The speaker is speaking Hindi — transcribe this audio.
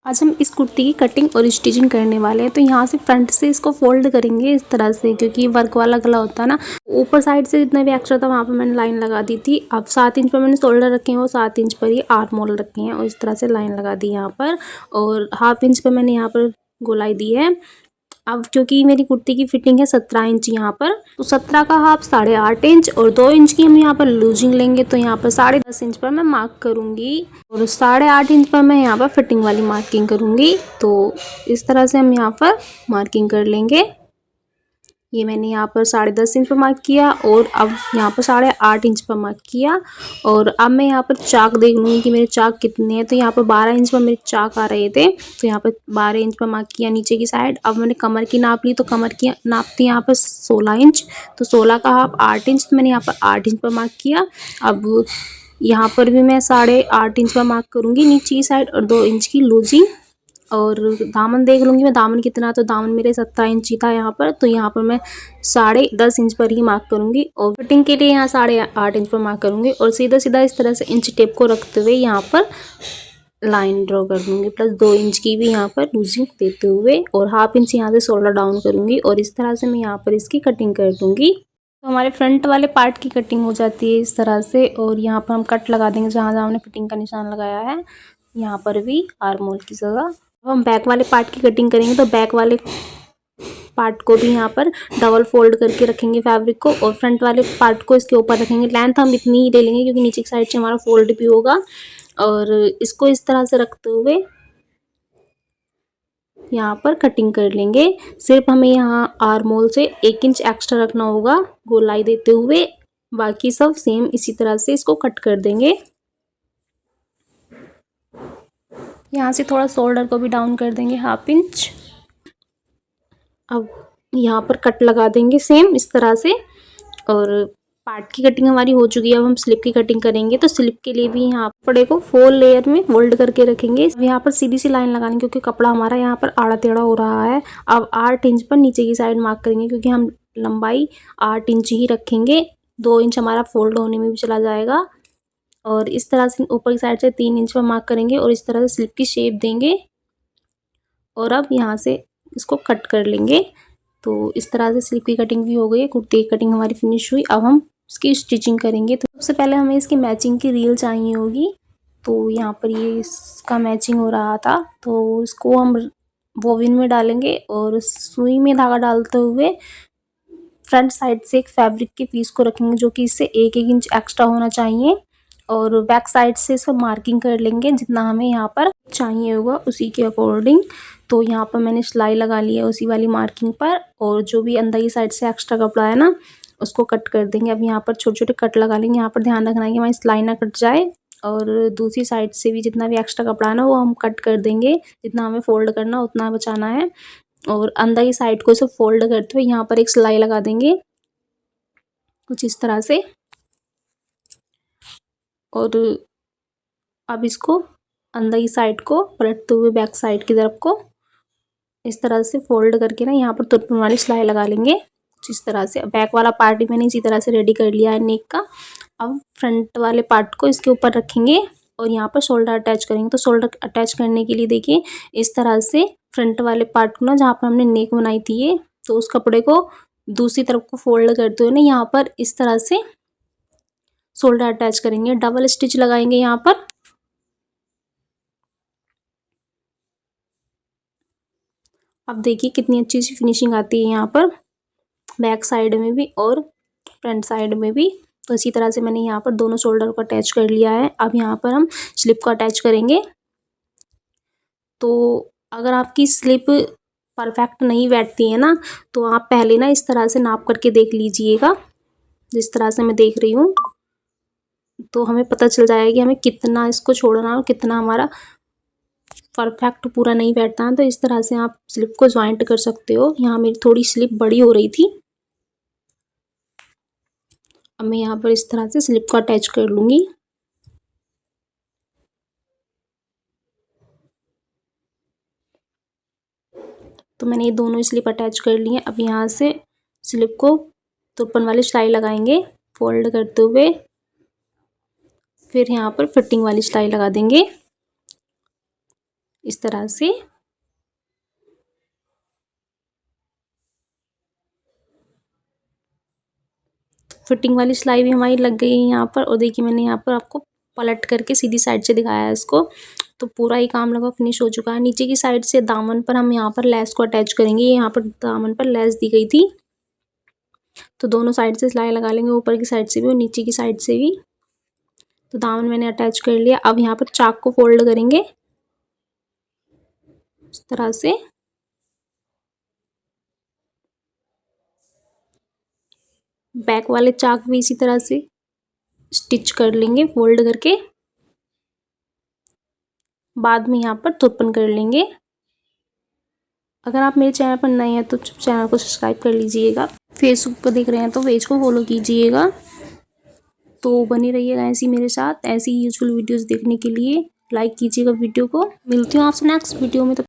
आज हम इस कुर्ती की कटिंग और स्टिचिंग करने वाले हैं। तो यहाँ से फ्रंट से इसको फोल्ड करेंगे इस तरह से, क्योंकि वर्क वाला गला होता है ना। ऊपर साइड से जितना भी एक्स्ट्रा था वहाँ पर मैंने लाइन लगा दी थी। अब 7 इंच पर मैंने शोल्डर रखे हैं और 7 इंच पर ही आर्म होल रखे हैं और इस तरह से लाइन लगा दी यहाँ पर। और 1/2 इंच पर मैंने यहाँ पर गोलाई दी है। अब क्योंकि मेरी कुर्ती की फिटिंग है 17 इंच यहाँ पर, तो 17 का हाफ 8.5 इंच और 2 इंच की हम यहाँ पर लूजिंग लेंगे। तो यहाँ पर 10.5 इंच पर मैं मार्क करूँगी और 8.5 इंच पर मैं यहाँ पर फिटिंग वाली मार्किंग करूँगी। तो इस तरह से हम यहाँ पर मार्किंग कर लेंगे। ये मैंने यहाँ पर 10.5 इंच पर मार्क किया और अब यहाँ पर 8.5 इंच पर मार्क किया। और अब मैं यहाँ पर चाक देख लूँगी कि मेरे चाक कितने हैं। तो यहाँ पर 12 इंच पर मेरे चाक आ रहे थे, तो यहाँ पर 12 इंच पर मार्क किया नीचे की साइड। अब मैंने कमर की नाप ली, तो कमर की नाप थी यहाँ पर 16 इंच, तो 16 का हाफ 8 इंच, तो मैंने यहाँ पर 8 इंच पर मार्क किया। अब यहाँ पर भी मैं 8.5 इंच पर मार्क करूँगी नीचे की साइड और 2 इंच की लूजिंग। और दामन देख लूँगी मैं, दामन कितना, तो दामन मेरे 17 इंच ही था यहाँ पर, तो यहाँ पर मैं 10.5 इंच पर ही मार्क करूँगी। और फिटिंग के लिए यहाँ 8.5 इंच पर मार्क करूँगी और सीधा सीधा इस तरह से इंच टेप को रखते हुए यहाँ पर लाइन ड्रॉ कर दूँगी, प्लस 2 इंच की भी यहाँ पर लूजिंग देते हुए और 1/2 इंच यहाँ से शोल्डर डाउन करूँगी और इस तरह से मैं यहाँ पर इसकी कटिंग कर दूँगी। तो हमारे फ्रंट वाले पार्ट की कटिंग हो जाती है इस तरह से। और यहाँ पर हम कट लगा देंगे जहाँ जहाँ हमने फिटिंग का निशान लगाया है, यहाँ पर भी आर्म होल की जगह। अब हम बैक वाले पार्ट की कटिंग करेंगे, तो बैक वाले पार्ट को भी यहाँ पर डबल फोल्ड करके रखेंगे फैब्रिक को और फ्रंट वाले पार्ट को इसके ऊपर रखेंगे। लेंथ हम इतनी ही ले लेंगे क्योंकि नीचे की साइड से हमारा फोल्ड भी होगा। और इसको इस तरह से रखते हुए यहाँ पर कटिंग कर लेंगे। सिर्फ हमें यहाँ आर्म होल से 1 इंच एक्स्ट्रा रखना होगा गोलाई देते हुए, बाकी सब सेम इसी तरह से इसको कट कर देंगे। यहाँ से थोड़ा शोल्डर को भी डाउन कर देंगे 1/2 इंच। अब यहाँ पर कट लगा देंगे सेम इस तरह से। और पार्ट की कटिंग हमारी हो चुकी है। अब हम स्लिप की कटिंग करेंगे, तो स्लिप के लिए भी यहाँ कपड़े को 4 लेयर में फोल्ड करके रखेंगे। अब यहाँ पर सीधी सी लाइन लगाएंगे क्योंकि कपड़ा हमारा यहाँ पर आड़ा टेढ़ा हो रहा है। अब 8 इंच पर नीचे की साइड मार्क करेंगे क्योंकि हम लंबाई 8 इंच ही रखेंगे। 2 इंच हमारा फोल्ड होने में भी चला जाएगा। और इस तरह से ऊपर की साइड से 3 इंच पर मार्क करेंगे और इस तरह से स्लिप की शेप देंगे। और अब यहाँ से इसको कट कर लेंगे। तो इस तरह से स्लिप की कटिंग भी हो गई है, कुर्ती की कटिंग हमारी फिनिश हुई। अब हम इसकी स्टिचिंग करेंगे। तो सबसे पहले हमें इसकी मैचिंग की रील चाहिए होगी। तो यहाँ पर ये इसका मैचिंग हो रहा था, तो इसको हम बोबिन में डालेंगे और सुई में धागा डालते हुए फ्रंट साइड से एक फैब्रिक के पीस को रखेंगे जो कि इससे 1-1 इंच एक्स्ट्रा होना चाहिए। और बैक साइड से इसको मार्किंग कर लेंगे जितना हमें यहाँ पर चाहिए होगा उसी के अकॉर्डिंग। तो यहाँ पर मैंने सिलाई लगा ली है उसी वाली मार्किंग पर, और जो भी अंदर की साइड से एक्स्ट्रा कपड़ा है ना उसको कट कर देंगे। अब यहाँ पर छोटे छोटे कट लगा लेंगे। यहाँ पर ध्यान रखना है कि हमारी सिलाई ना कट जाए। और दूसरी साइड से भी जितना भी एक्स्ट्रा कपड़ा है ना वो हम कट कर देंगे, जितना हमें फोल्ड करना उतना बचाना है। और अंदर की साइड को सब फोल्ड करते हुए यहाँ पर एक सिलाई लगा देंगे कुछ इस तरह से। और अब इसको अंदर की साइड को पलटते हुए बैक साइड की तरफ को इस तरह से फोल्ड करके ना यहाँ पर तुरपन वाली सिलाई लगा लेंगे कुछ इस तरह से। बैक वाला पार्ट भी मैंने इसी तरह से रेडी कर लिया है नेक का। अब फ्रंट वाले पार्ट को इसके ऊपर रखेंगे और यहाँ पर शोल्डर अटैच करेंगे। तो शोल्डर अटैच करने के लिए देखिए इस तरह से फ्रंट वाले पार्ट को ना जहाँ पर हमने नेक बनाई थी ये, तो उस कपड़े को दूसरी तरफ को फोल्ड करते हुए ना यहाँ पर इस तरह से शोल्डर अटैच करेंगे। डबल स्टिच लगाएंगे यहाँ पर। अब देखिए कितनी अच्छी सी फिनिशिंग आती है यहाँ पर बैक साइड में भी और फ्रंट साइड में भी। तो इसी तरह से मैंने यहाँ पर दोनों शोल्डर को अटैच कर लिया है। अब यहाँ पर हम स्लिप को अटैच करेंगे। तो अगर आपकी स्लिप परफेक्ट नहीं बैठती है ना, तो आप पहले ना इस तरह से नाप करके देख लीजिएगा, जिस तरह से मैं देख रही हूँ। तो हमें पता चल जाएगा कि हमें कितना इसको छोड़ना है और कितना हमारा परफेक्ट पूरा नहीं बैठता है। तो इस तरह से आप स्लिप को ज्वाइंट कर सकते हो। यहाँ मेरी थोड़ी स्लिप बड़ी हो रही थी। अब मैं यहाँ पर इस तरह से स्लिप को अटैच कर लूँगी। तो मैंने ये दोनों स्लिप अटैच कर ली हैं। अब यहाँ से स्लिप को तुरपन वाली सिलाई लगाएंगे फोल्ड करते हुए, फिर यहाँ पर फिटिंग वाली सिलाई लगा देंगे इस तरह से। फिटिंग वाली सिलाई भी हमारी लग गई है यहाँ पर। और देखिए मैंने यहाँ पर आपको पलट करके सीधी साइड से दिखाया है इसको। तो पूरा ही काम लगा फिनिश हो चुका है। नीचे की साइड से दामन पर हम यहाँ पर लेस को अटैच करेंगे। यहाँ पर दामन पर लेस दी गई थी, तो दोनों साइड से सिलाई लगा लेंगे, ऊपर की साइड से भी और नीचे की साइड से भी। तो दामन मैंने अटैच कर लिया। अब यहाँ पर चाक को फोल्ड करेंगे इस तरह से। बैक वाले चाक भी इसी तरह से स्टिच कर लेंगे फोल्ड करके। बाद में यहाँ पर तुरपन कर लेंगे। अगर आप मेरे चैनल पर नए हैं तो चैनल को सब्सक्राइब कर लीजिएगा। फेसबुक पर देख रहे हैं तो पेज को फॉलो कीजिएगा। तो बने रहिएगा ऐसे ही मेरे साथ, ऐसी यूजफुल वीडियोस देखने के लिए। लाइक कीजिएगा वीडियो को। मिलती हूँ आपसे नेक्स्ट वीडियो में। तो